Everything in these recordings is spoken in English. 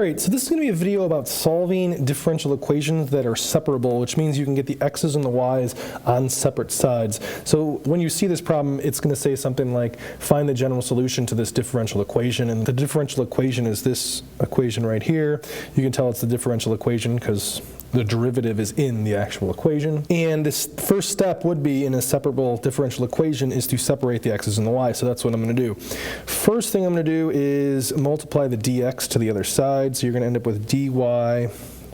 Alright, so this is going to be a video about solving differential equations that are separable, which means you can get the x's and the y's on separate sides. So when you see this problem, it's going to say something like, find the general solution to this differential equation, and the differential equation is this equation right here. You can tell it's the differential equation because the derivative is in the actual equation. And this first step would be in a separable differential equation is to separate the x's and the y's, so that's what I'm going to do. First thing I'm going to do is multiply the dx to the other side, so you're going to end up with dy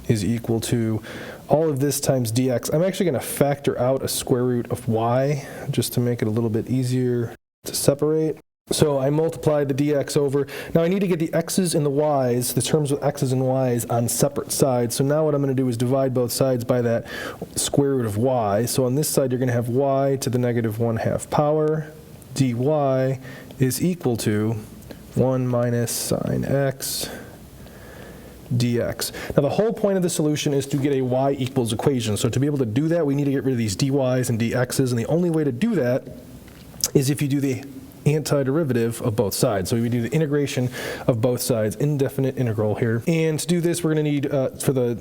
is equal to all of this times dx. I'm actually going to factor out a square root of y just to make it a little bit easier to separate. So I multiply the dx over. Now I need to get the x's and the y's, the terms with x's and y's, on separate sides. So now what I'm going to do is divide both sides by that square root of y. So on this side you're going to have y to the negative 1/2 power dy is equal to 1 minus sine x dx. Now the whole point of the solution is to get a y equals equation. So to be able to do that, we need to get rid of these dy's and dx's, and the only way to do that is if you do the antiderivative of both sides. So we do the integration of both sides, indefinite integral here. And to do this, we're going to need, for the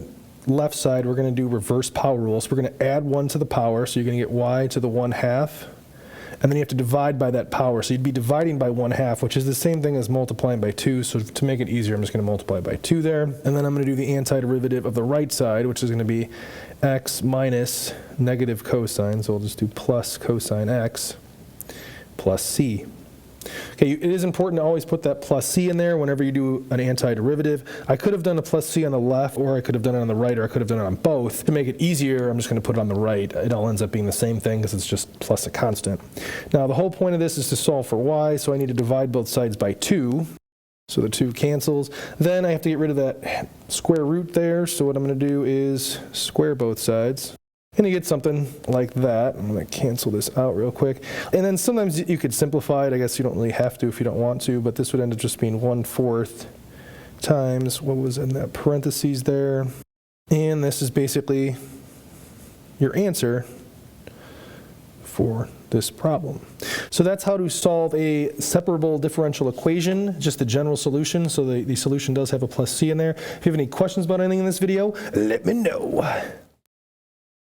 left side, we're going to do reverse power rule. So we're going to add 1 to the power, so you're going to get y to the 1/2. And then you have to divide by that power. So you'd be dividing by 1/2, which is the same thing as multiplying by 2. So to make it easier, I'm just going to multiply by 2 there. And then I'm going to do the antiderivative of the right side, which is going to be x minus negative cosine. So we'll just do plus cosine x plus c. Okay, it is important to always put that plus c in there whenever you do an antiderivative. I could have done a plus c on the left, or I could have done it on the right, or I could have done it on both. To make it easier, I'm just going to put it on the right. It all ends up being the same thing because it's just plus a constant. Now the whole point of this is to solve for y, so I need to divide both sides by 2. So the 2 cancels. Then I have to get rid of that square root there, so what I'm going to do is square both sides. And you get something like that. I'm going to cancel this out real quick. And then sometimes you could simplify it. I guess you don't really have to if you don't want to, but this would end up just being 1/4 times what was in that parentheses there. And this is basically your answer for this problem. So that's how to solve a separable differential equation, just the general solution. So the solution does have a plus c in there. If you have any questions about anything in this video, let me know.